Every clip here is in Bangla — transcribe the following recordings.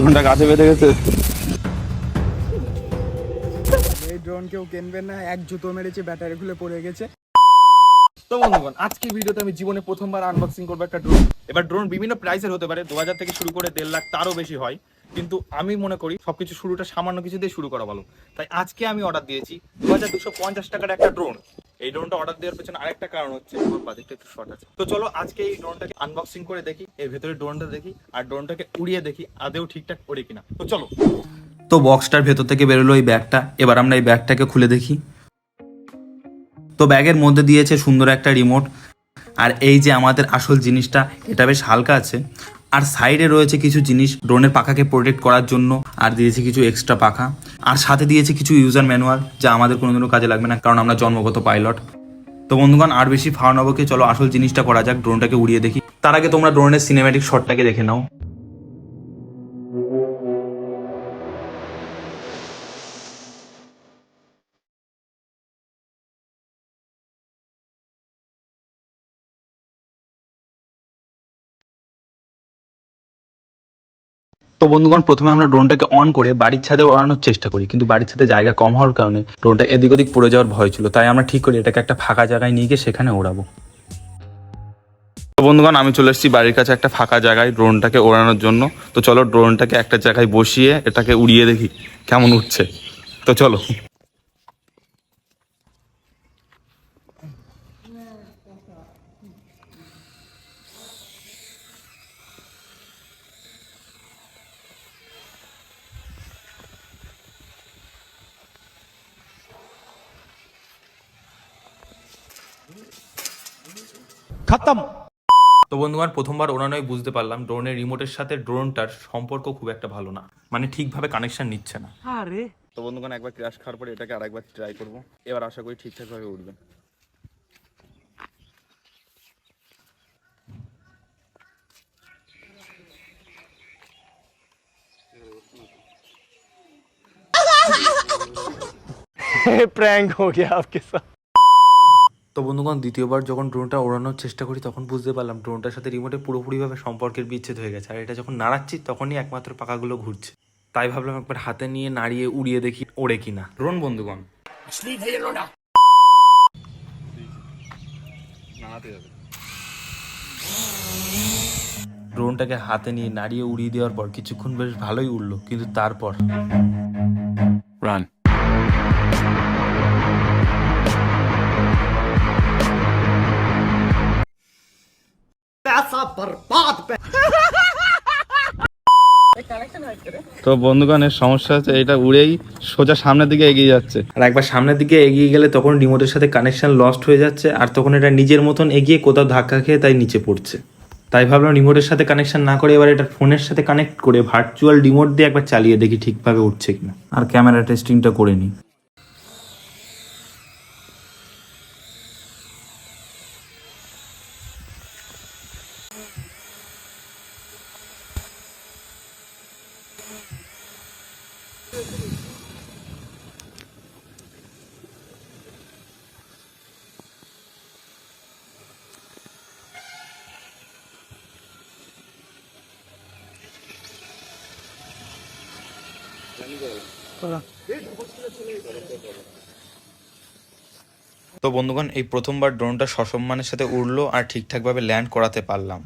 ড্রোনটা গাছে বেঁধে গেছে। এই ড্রোন কেউ কিনবেন না, এক জুতো মেরেছে, ব্যাটারি খুলে পড়ে গেছে। তো বন্ধুগণ, আজকে ভিডিওতে আমি জীবনে প্রথমবার আনবক্সিং করবো একটা ড্রোন। এবার ড্রোন বিভিন্ন প্রাইসের হতে পারে, 2000 থেকে শুরু করে 1.5 লাখ, তারও বেশি হয়। কিন্তু আমি মনে করি সবকিছু শুরুটা সামান্য কিছু দিয়ে শুরু করা ভালো। তাই আজকে আমি অর্ডার দিয়েছি 2250 টাকার একটা ড্রোন। এই ড্রোনটা অর্ডার দেওয়ার পেছনে আরেকটা কারণ হচ্ছে আমার বাজেটটা একটু শর্ট আছে। তো চলো আজকে এই ড্রোনটাকে আনবক্সিং করে দেখি, এর ভেতরে ড্রোনটা দেখি আর ড্রোনটাকে উড়িয়ে দেখি আদেও ঠিকঠাক ওড়ে কিনা। তো চলো। তো বক্সটার ভেতর থেকে বেরোলো এই ব্যাগটা। এবার আমরা এই ব্যাগটাকে খুলে দেখি। তো ব্যাগের মধ্যে দিয়েছে সুন্দর একটা রিমোট, আর এই যে আমাদের আসল জিনিসটা, এটা বেশ হালকা আছে। আর সাইডে রয়েছে কিছু জিনিস ড্রোনের পাখাকে প্রোটেক্ট করার জন্য, আর দিয়েছে কিছু এক্সট্রা পাখা, আর সাথে দিয়েছে কিছু ইউজার ম্যানুয়াল, যা আমাদের কোনোদিনও কাজে লাগবে না, কারণ আমরা জন্মগত পাইলট। তো বন্ধুগণ, আর বেশি ফাওয়ানোকে চলো আসল জিনিসটা করা যাক, ড্রোনটাকে উড়িয়ে দেখি। তার আগে তোমরা ড্রোনের সিনেম্যাটিক শটটাকে দেখে নাও। তো বন্ধুগণ, প্রথমে আমরা ড্রোনটাকে অন করে বাড়ির ছাদে ওড়ানোর চেষ্টা করি, কিন্তু বাড়ির ছাদে জায়গা কম হওয়ার কারণে ড্রোনটা এদিক ওদিক পড়ে যাওয়ার ভয় ছিল। তাই আমরা ঠিক করি এটাকে একটা ফাঁকা জায়গায় নিয়ে গিয়ে সেখানে ওড়াবো। তো বন্ধুগণ, আমি চলে এসেছি বাড়ির কাছে একটা ফাঁকা জায়গায় ড্রোনটাকে ওড়ানোর জন্য। তো চলো ড্রোনটাকে একটা জায়গায় বসিয়ে এটাকে উড়িয়ে দেখি কেমন উঠছে। তো চলো। খতম। তো বন্ধুগণ, প্রথমবার ওড়ানোয় বুঝতে পারলাম ড্রোনের রিমোটের সাথে ড্রোনটার সম্পর্ক খুব একটা ভালো না, মানে ঠিকভাবে কানেকশন নিচ্ছে না। তো বন্ধুগণ, একবার ক্র্যাশ খাওয়ার পরে এটাকে আরেকবার ট্রাই করবো। এবার আশা করি ঠিকঠাকভাবে উঠবে। प्रैंक हो गया आपके साथ। তো বন্ধুগণ, দ্বিতীয়বার যখন ড্রোনটা ওড়ানোর চেষ্টা করি তখন বুঝতে পারলাম ড্রোনটার সাথে রিমোটের পুরোপুরিভাবে সম্পর্কের বিচ্ছেদ হয়ে গেছে, আর এটা যখন নাড়াচ্ছি তখনই একমাত্র পাখাগুলো ঘুরছে। তাই ভাবলাম একবার হাতে নিয়ে নাড়িয়ে উড়িয়ে দেখি ওড়ে কিনা ড্রোন। বন্ধুগণ, ড্রোনটাকে হাতে নিয়ে নাড়িয়ে উড়িয়ে দেওয়ার পর কিছুক্ষণ বেশ ভালোই উড়লো, কিন্তু তারপর রান। তো বন্ধুগণ, এর সমস্যা হচ্ছে এটা উড়েই সোজা সামনের দিকে এগিয়ে যাচ্ছে। আর একবার সামনের দিকে এগিয়ে গেলে তখন রিমোটের সাথে কানেকশন লস্ট হয়ে যাচ্ছে, আর তখন এটা নিজের মতন এগিয়ে কোথাও ধাক্কা খেয়ে তাই নিচে পড়ছে। তাই ভাবলাম রিমোটের সাথে কানেকশন না করে এবার এটা ফোনের সাথে কানেক্ট করে ভার্চুয়াল রিমোট দিয়ে একবার চালিয়ে দেখি ঠিকভাবে উঠছে কিনা, আর ক্যামেরা টেস্টিংটা করে নিই। তো বন্ধুগণ, এই প্রথমবার ড্রোনটা সসম্মানের সাথে উড়লো আর ঠিকঠাকভাবে ল্যান্ড করাতে পারলাম।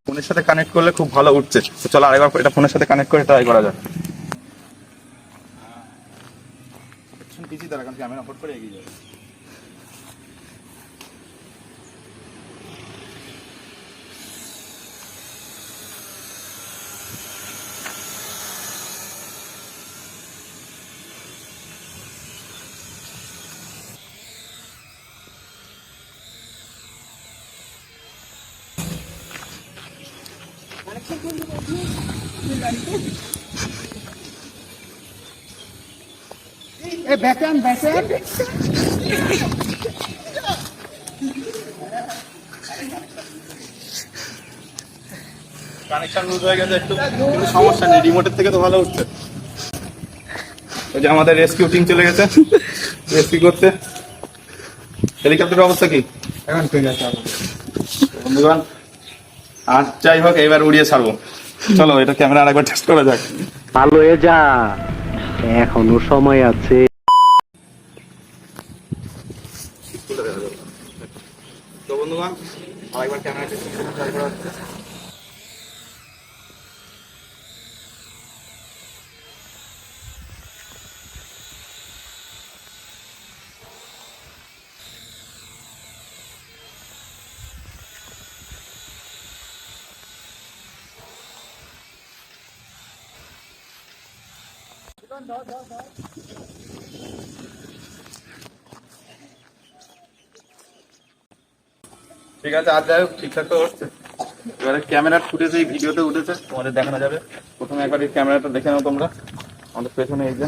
ফোনের সাথে কানেক্ট করলে খুব ভালো উঠছে। তো চলো আরেকবার এটা ফোনের সাথে কানেক্ট করে ট্রাই করা যাক। পিছিয়ে দাঁড়া, কারণ ক্যামেরা অফ করে এগিয়ে যাবে। बैकएंड बैकएंड কানেকশন লুজ হয়ে গেছে একটু, কিন্তু সমস্যা নেই, রিমোটের থেকে তো ভালো উঠছে। ওই যে আমাদের রেস্কিউ টিম চলে গেছে রেস্কিউ করতে। হেলিকপ্টারের অবস্থা কি? এখন ঠিক আছে বন্ধুগণ, আর যাই হোক এবার উড়িয়ে ছাড়বো। চলো এটা ক্যামেরা আরেকবার টেস্ট করা যাক। ভালো হয়ে যা, এখনো সময় আছে। তো বন্ধুগণ আরেকবার ক্যামেরা টেস্ট করা হচ্ছে। ঠিক আছে, আর যাই হোক ঠিকঠাক তো হচ্ছে। এবারে ক্যামেরার ফুটেজ এই ভিডিওতে উঠেছে, তোমাদের দেখানো যাবে। প্রথমে একবার এই ক্যামেরাটা দেখে নাও তোমরা, আমাদের পেছনে এই যে।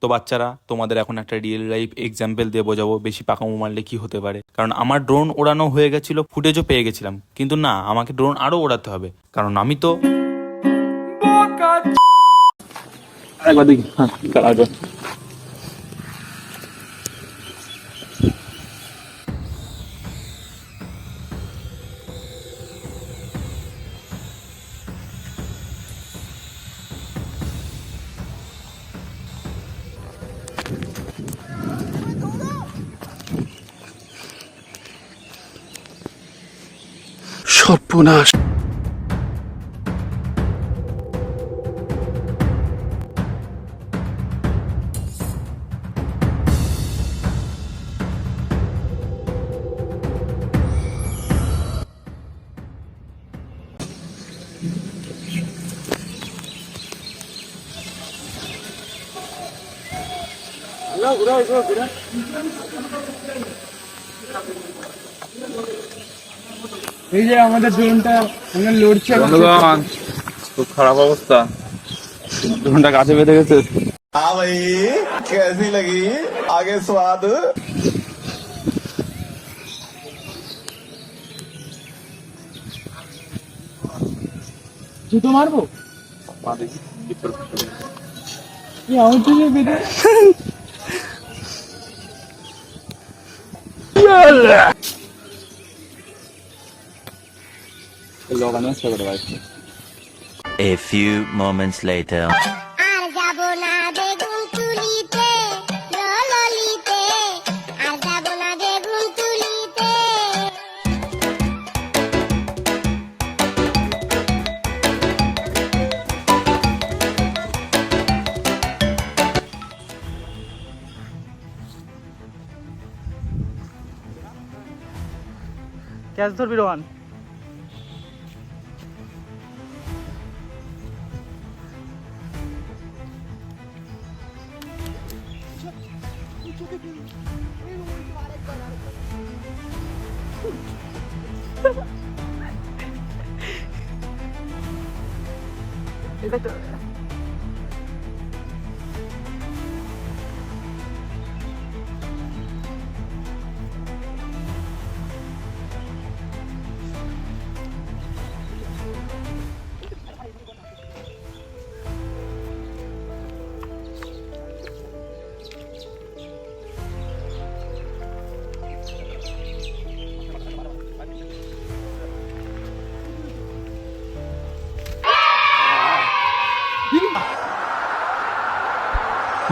তো বাচ্চারা, তোমাদের এখন একটা রিয়েল লাইফ এক্সাম্পল দিয়ে বোঝাবো বেশি পাকামো মারলে কি হতে পারে। কারণ আমার ড্রোন ওড়ানো হয়ে গেছিল, ফুটেজও পেয়ে গেছিলাম, কিন্তু না, আমাকে ড্রোন আরো ওড়াতে হবে, কারণ আমি তো একবার দেখি, হ্যাঁ আসবে। সর্বনাশ। এই যে আমাদের ড্রোনটা আমরা লড়ছে। বন্ধুগণ খুব খারাপ অবস্থা, ড্রোনটা গাছে বেঁধে গেছে। हाँ भाई कैसी लगी आगे स्वाद। জুতো মারবো পা দেখি, কি আমার থেকে বেঁধে। লাগানো আছে করে ভাই। A few moments later. আর যাব না বেগুন তুলিতে ললিতে, আর যাব না বেগুন তুলিতে। ক্যাচ ধরবি Rohan.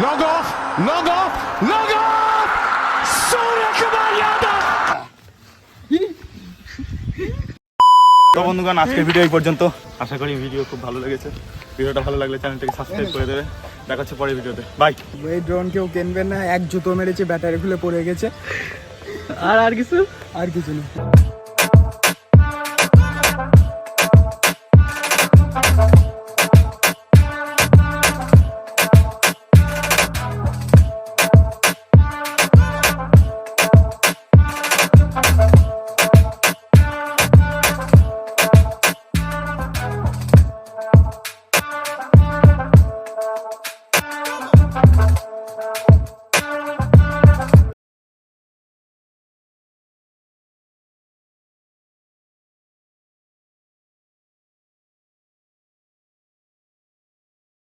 Log off! Log off! Log off! Surya Kumar Yadav! তো বন্ধুগণ আজকের ভিডিও এই পর্যন্ত। আশা করি ভিডিও খুব ভালো লেগেছে। ভিডিওটা ভালো লাগলে চ্যানেলটাকে সাবস্ক্রাইব করে দেবে। দেখা হচ্ছে পরের ভিডিওতে, বাই। এই ড্রোন কেউ কিনবেন না, এক জুতো মেরেছে, ব্যাটারি খুলে পড়ে গেছে। আর কিছু না।